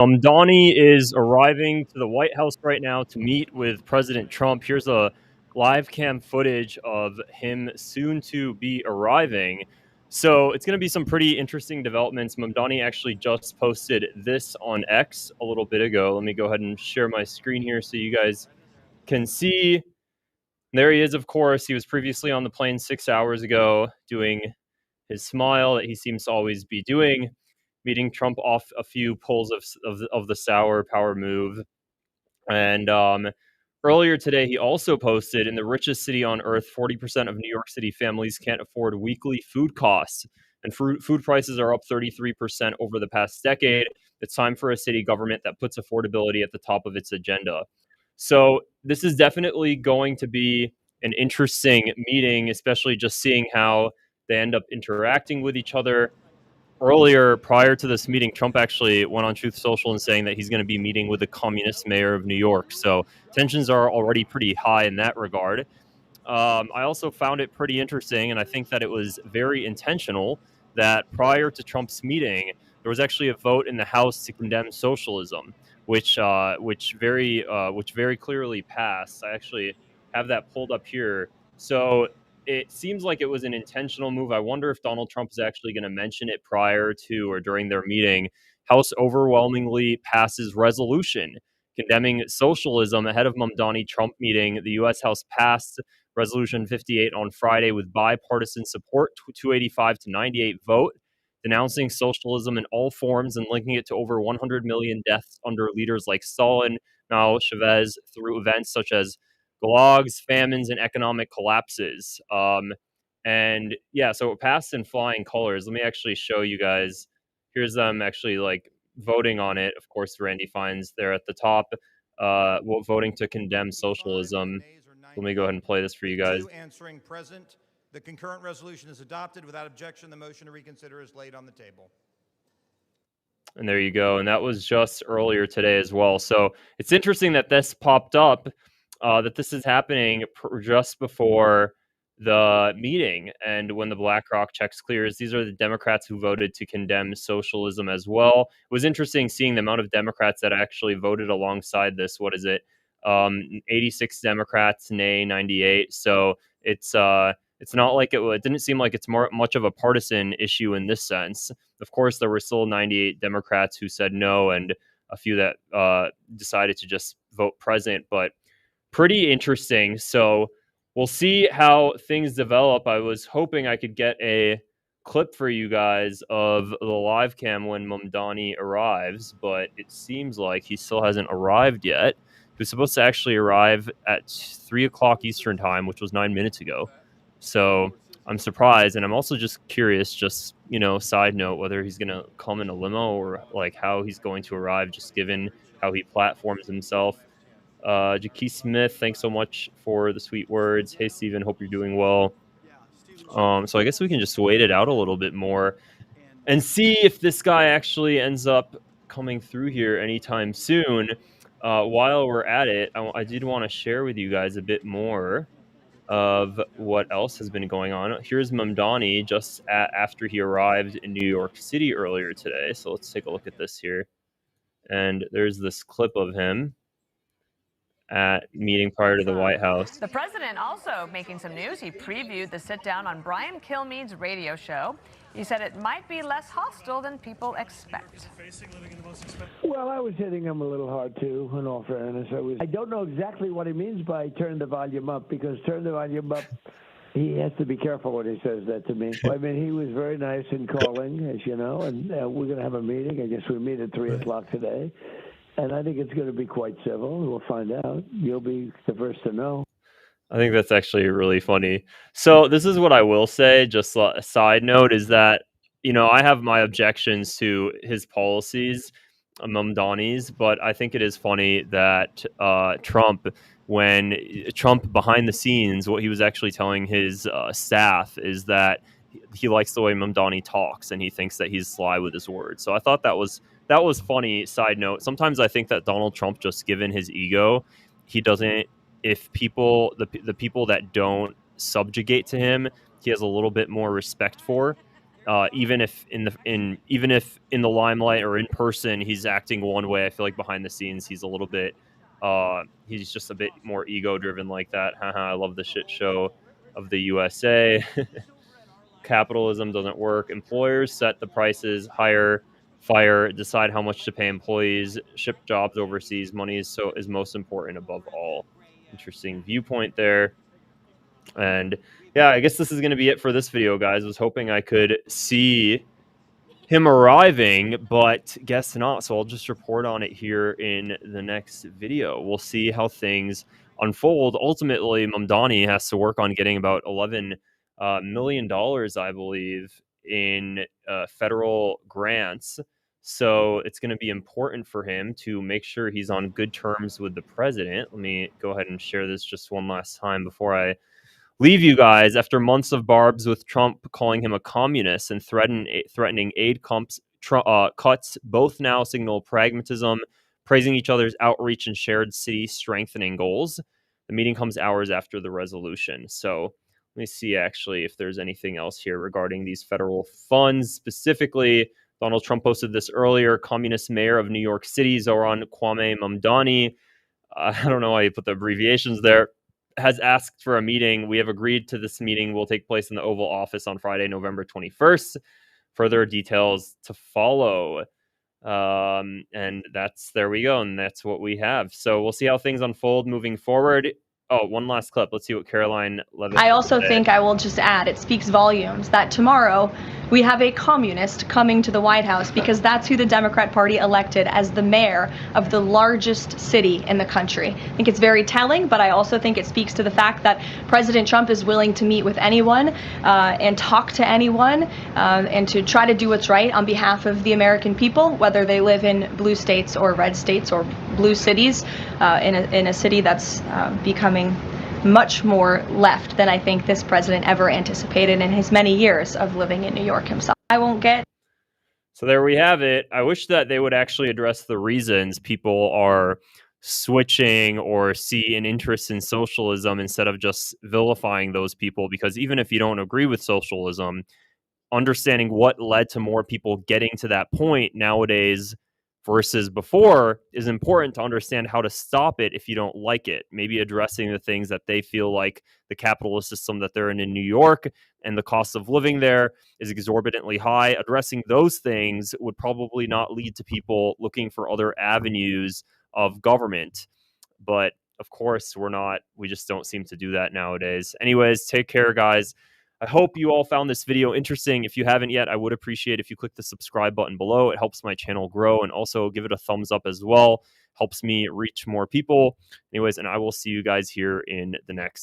Mamdani is arriving to the White House right now to meet with President Trump. Here's a live cam footage of him soon to be arriving. So it's going to be some pretty interesting developments. Mamdani actually just posted this on X a little bit ago. Let me go ahead and share my screen here so you guys can see. There he is, of course. He was previously on the plane 6 hours ago doing his smile that he seems to always be doing, meeting Trump off a few pulls of the sour power move. And earlier today, he also posted, in the richest city on earth, 40% of New York City families can't afford weekly food costs. And food prices are up 33% over the past decade. It's time for a city government that puts affordability at the top of its agenda. So this is definitely going to be an interesting meeting, especially just seeing how they end up interacting with each other. Earlier, prior to this meeting, Trump actually went on Truth Social and saying that he's going to be meeting with the communist mayor of New York. So tensions are already pretty high in that regard. I also found it pretty interesting, and I think that it was very intentional that prior to Trump's meeting, there was actually a vote in the House to condemn socialism, which very clearly passed. I actually have that pulled up here. So it seems like it was an intentional move. I wonder if Donald Trump is actually going to mention it prior to or during their meeting. House overwhelmingly passes resolution condemning socialism ahead of Mamdani Trump meeting. The U.S. House passed Resolution 58 on Friday with bipartisan support, 285 to 98 vote, denouncing socialism in all forms and linking it to over 100 million deaths under leaders like Stalin, Mao, Chavez, through events such as gulags, famines, and economic collapses. And yeah, so it passed in flying colors. Let me actually show you guys. Here's them actually like voting on it. Of course, Randy finds there at the top, voting to condemn socialism. Let me go ahead and play this for you guys. Answering present. The concurrent resolution is adopted. Without objection, the motion to reconsider is laid on the table. And there you go. And that was just earlier today as well. So it's interesting that this popped up, that this is happening just before the meeting. And when the BlackRock checks clears, these are the Democrats who voted to condemn socialism as well. It was interesting seeing the amount of Democrats that actually voted alongside this. What is it? 86 Democrats, nay 98. So it's not like it didn't seem like it's much of a partisan issue in this sense. Of course, there were still 98 Democrats who said no, and a few that decided to just vote present. But pretty interesting. So we'll see how things develop. I was hoping I could get a clip for you guys of the live cam when Mamdani arrives, but it seems like he still hasn't arrived yet. He was supposed to actually arrive at 3 o'clock Eastern time, which was 9 minutes ago. So I'm surprised, and I'm also just curious, just, side note, whether he's going to come in a limo or like how he's going to arrive, just given how he platforms himself. Jakey Smith, thanks so much for the sweet words. Hey, Steven, hope you're doing well. So I guess we can just wait it out a little bit more and see if this guy actually ends up coming through here anytime soon. While we're at it, I did want to share with you guys a bit more of what else has been going on. Here's Mamdani just after he arrived in New York City earlier today. So let's take a look at this here. And there's this clip of him at meeting prior to the White House. The president also making some news. He previewed the sit-down on Brian Kilmeade's radio show. He said it might be less hostile than people expect. Well, I was hitting him a little hard, too, in all fairness. I don't know exactly what he means by turn the volume up, because turn the volume up, he has to be careful when he says that to me. I mean, he was very nice in calling, as you know, and we're going to have a meeting. I guess we meet at 3 o'clock today. And I think it's going to be quite civil. We'll find out. You'll be the first to know. I think that's actually really funny. So this is what I will say, just a side note, is that, I have my objections to his policies, Mamdani's, but I think it is funny that Trump behind the scenes, what he was actually telling his staff is that he likes the way Mamdani talks and he thinks that he's sly with his words. So I thought that was funny. Side note, sometimes I think that Donald Trump, just given his ego, he doesn't, if people, the people that don't subjugate to him, he has a little bit more respect for. even if in the limelight or in person he's acting one way, I feel like behind the scenes he's a little bit he's just a bit more ego driven like that. Haha, I love the shit show of the USA. Capitalism doesn't work. Employers set the prices, hire, fire, decide how much to pay employees, ship jobs overseas. Money is most important above all. Interesting viewpoint there. And yeah, I guess this is going to be it for this video, guys. I was hoping I could see him arriving, but guess not. So I'll just report on it here in the next video. We'll see how things unfold. Ultimately, Mamdani has to work on getting about $11 million, I believe, in federal grants. So it's going to be important for him to make sure he's on good terms with the president. Let me go ahead and share this just one last time before I leave you guys. After months of barbs with Trump calling him a communist and threatening aid cuts, both now signal pragmatism, praising each other's outreach and shared city strengthening goals. The meeting comes hours after the resolution. So let me see actually if there's anything else here regarding these federal funds. Specifically, Donald Trump posted this earlier. Communist mayor of New York City, Zoran Kwame Mamdani, I don't know why you put the abbreviations there, has asked for a meeting. We have agreed to this meeting will take place in the Oval Office on Friday, November 21st. Further details to follow. And there we go. And that's what we have. So we'll see how things unfold moving forward. Oh, one last clip. Let's see what Caroline Levitt. I also think, I will just add, it speaks volumes that tomorrow we have a communist coming to the White House, because that's who the Democrat Party elected as the mayor of the largest city in the country. I think it's very telling, but I also think it speaks to the fact that President Trump is willing to meet with anyone and talk to anyone and to try to do what's right on behalf of the American people, whether they live in blue states or red states or blue cities, in a city that's becoming much more left than I think this president ever anticipated in his many years of living in New York himself. I won't get. So there we have it. I wish that they would actually address the reasons people are switching or see an interest in socialism instead of just vilifying those people, because even if you don't agree with socialism, understanding what led to more people getting to that point nowadays versus before is important to understand how to stop it if you don't like it. Maybe addressing the things that they feel like the capitalist system that they're in New York and the cost of living there is exorbitantly high. Addressing those things would probably not lead to people looking for other avenues of government. But of course, we just don't seem to do that nowadays. Anyways, take care, guys. I hope you all found this video interesting. If you haven't yet, I would appreciate if you click the subscribe button below. It helps my channel grow, and also give it a thumbs up as well. Helps me reach more people. Anyways, and I will see you guys here in the next